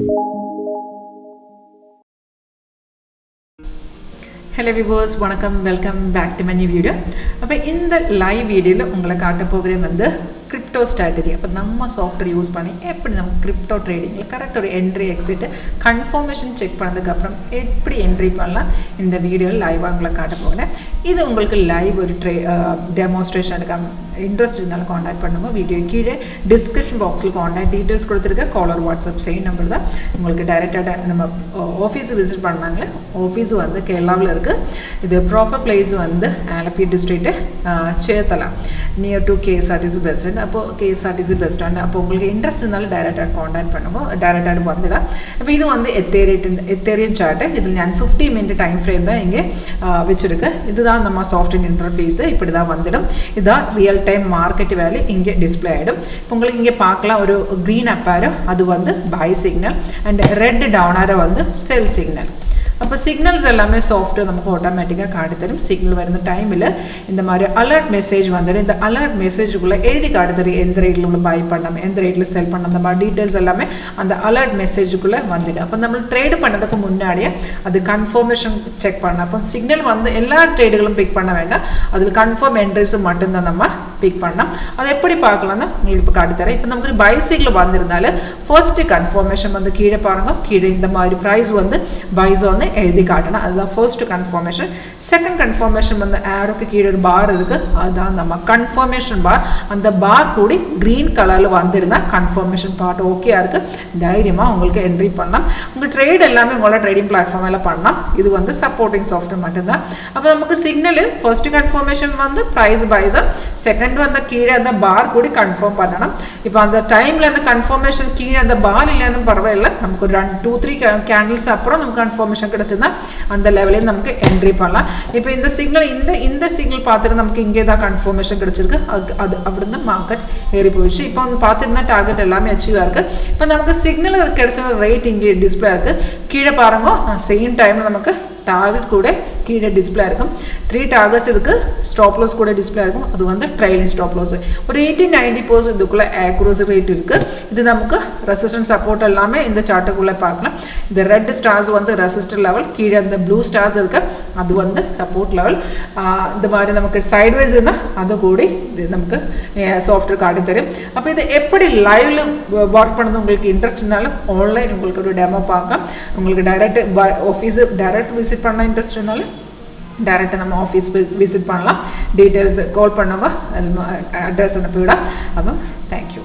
Hello viewers, welcome back to my new video. Now in the live video உங்களை காட்ட போகிறேன் வந்து crypto strategy. அப்ப நம்ம சாஃப்ட்வேர் யூஸ் பண்ணி எப்படி நம்ம crypto tradingல கரெக்ட் ஒரு என்ட்ரி எக்ஸிட் கன்ஃபர்மேஷன் செக் பண்ணதுக்கு அப்புறம் எப்படி என்ட்ரி பண்ணலாம் இந்த வீடியோல லைவா உங்களை காட்ட போறேன். இது உங்களுக்கு லைவ் ஒரு டெமோன்ஸ்ட்ரேஷனுக்கு இன்ட்ரெஸ்ட் இருந்தாலும் காண்டாக்ட் பண்ணுங்க. வீடியோ கீழே டிஸ்கிரிப்ஷன் பாக்ஸில் காண்டாக்ட் டீட்டெயில்ஸ் கொடுத்துருக்கேன். காலர் வாட்ஸ்அப் சேம் நம்பர் தான். உங்களுக்கு டைரெக்டாக நம்ம ஆஃபீஸ் விசிட் பண்ணாங்களே, ஆஃபீஸ் வந்து கேரளாவில் இருக்குது. இது ப்ராப்பர் பிளேஸ் வந்து Alleppey district Cherthala near to KSRTC bus stand. அப்போது KSRTC பஸ் ஸ்டாண்ட் அப்போ உங்களுக்கு இன்ட்ரெஸ்ட் இருந்தாலும் டைரெக்டாக காண்டாக்ட் பண்ணுங்க. டைரெக்டாக வந்துடலாம். இப்போ இது வந்து எத்தேரியன் சார்ட்டு. இதில் நான் 50 மினிட் டைம் ஃப்ரேம் தான் இங்கே வச்சுருக்கு. இதுதான் நம்ம சாஃப்ட்வேர் இன்டர்ஃபேஸு. இப்படி தான் வந்துடும். இதுதான் ரியல் டைம் மார்க்கெட் வேல்யூ இங்கே டிஸ்பிளே ஆகிடும். இப்போ உங்களுக்கு இங்கே பார்க்கலாம் ஒரு க்ரீன் அப் ஆரோ அது வந்து buy signal and red down arrow வந்து செல் சிக்னல். அப்போ சிக்னல்ஸ் எல்லாமே சாஃப்ட்வேர் நமக்கு ஆட்டோமேட்டிக்காக காட்டி தரும். சிக்னல் வருந்த டைமில் இந்த மாதிரி அலர்ட் மெசேஜ் வந்துடும். இந்த அலர்ட் மெசேஜுக்குள்ளே எழுதி காட்டி தரும் எந்த ரேட்டில் உள்ள பை பண்ணணும், எந்த ரேட்டில் செல் பண்ணணும், அந்த மாதிரி டீட்டெயில்ஸ் எல்லாமே அந்த அலர்ட் மெசேஜுக்குள்ளே வந்துடும். அப்போ நம்ம ட்ரேடு பண்ணதுக்கு முன்னாடியே அது கன்ஃபர்மேஷன் செக் பண்ணணும். அப்போ சிக்னல் வந்து எல்லா ட்ரேடுகளும் பிக் பண்ண வேண்டாம், அதில் கன்ஃபார்ம் என்ட்ரிஸும் மட்டும்தான் நம்ம பிக் பண்ணலாம். அதை எப்படி பார்க்கலாம்னா உங்களுக்கு இப்போ காட்டித்தரேன். இப்போ நமக்கு பைசிக்கில் வந்திருந்தாலும் ஃபர்ஸ்ட்டு கன்ஃபர்மேஷன் வந்து கீழே பாருங்க. கீழே இந்த மாதிரி ப்ரைஸ் வந்து பைஸ் வந்து எழுதி காட்டணும். அதுதான் ஃபர்ஸ்ட் கன்ஃபர்மேஷன். செகண்ட் கன்ஃபர்மேஷன் வந்து ஆரோக்கு கீழே ஒரு பார் இருக்குது, அதுதான் நம்ம கன்ஃபர்மேஷன் பார். அந்த பார் கூடி க்ரீன் கலரில் வந்திருந்தால் கன்ஃபர்மேஷன் பார்ட் ஓகே இருக்குது. தைரியமாக உங்களுக்கு என்ட்ரி பண்ணலாம். உங்கள் ட்ரேட் எல்லாமே உங்களோட ட்ரேடிங் பிளாட்ஃபார்ம் எல்லாம் பண்ணலாம். இது வந்து சப்போர்ட்டிங் சாஃப்ட்வேர் மட்டும்தான். அப்போ நமக்கு சிக்னல் ஃபர்ஸ்ட் கன்ஃபர்மேஷன் வந்து ப்ரைஸ் பைஸும், செகண்ட் வந்து கீழே அந்த பார் கூடி கன்ஃபார்ம் பண்ணணும். இப்போ அந்த டைமில் அந்த கன்ஃபர்மேஷன் கீழே அந்த பார் இல்லைன்னு பரவாயில்லை, நமக்கு ஒரு 2-3 கேண்டில்ஸ் அப்புறம் நமக்கு கன்ஃபர்மேஷன் கிடைச்சதுன்னா அந்த லெவலில் நமக்கு என்ட்ரி பண்ணலாம். இப்போ இந்த சிக்னல் இந்த சிக்னல் பார்த்துட்டு நமக்கு இங்கே தான் கன்ஃபர்மேஷன் கிடைச்சிருக்கு. அது அப்படி தான் மார்க்கெட் ஏறி போயிடுச்சு. இப்போ வந்து பார்த்துருந்தா டார்கெட் எல்லாமே அச்சீவாக இருக்குது. இப்போ நமக்கு சிக்னல் கிடைச்ச ரேட் இங்கே டிஸ்பிளே இருக்குது. கீழே பாருங்க, சேம் டைமில் நமக்கு டார்கெட் கூட கீழே டிஸ்பிளே இருக்கும். 3 டார்கெட்ஸ் இருக்குது. ஸ்டாப் லாஸ் கூட டிஸ்பிளே இருக்கும். அது வந்து ட்ரைலிங் ஸ்டாப் லாஸ். ஒரு 80-90% இதுக்குள்ளே ஆக்யூரசி ரேட் இருக்குது. இது நமக்கு ரெசிஸ்டன்ஸ் சப்போர்ட் எல்லாமே இந்த சார்ட்டுக்குள்ளே பார்க்கலாம். இந்த ரெட் ஸ்டார்ஸ் வந்து ரெசிஸ்டர் லெவல், கீழே அந்த ப்ளூ ஸ்டார்ஸ் இருக்குது, அது வந்து சப்போர்ட் லெவல். இந்த மாதிரி நமக்கு சைட்வைஸ் இருந்தால் அது கூடி இது நமக்கு சாஃப்ட்வேர் காட்டி தரும். அப்போ இது எப்படி லைவ்ல ஒர்க் பண்ணது உங்களுக்கு இன்ட்ரெஸ்ட் இருந்தாலும் ஆன்லைன் உங்களுக்கு ஒரு டெமோ பார்க்கலாம். உங்களுக்கு டைரக்ட் ஆஃபீஸு டைரக்ட் விசிட் பண்ண இன்ட்ரெஸ்ட் இருந்தாலும் டைரெக்டாக நம்ம ஆஃபீஸ் விசிட் பண்ணலாம். டீட்டெயில்ஸ் கால் பண்ணுங்க, அட்ரஸ் அனுப்பிவிடா. அப்போ தேங்க்யூ.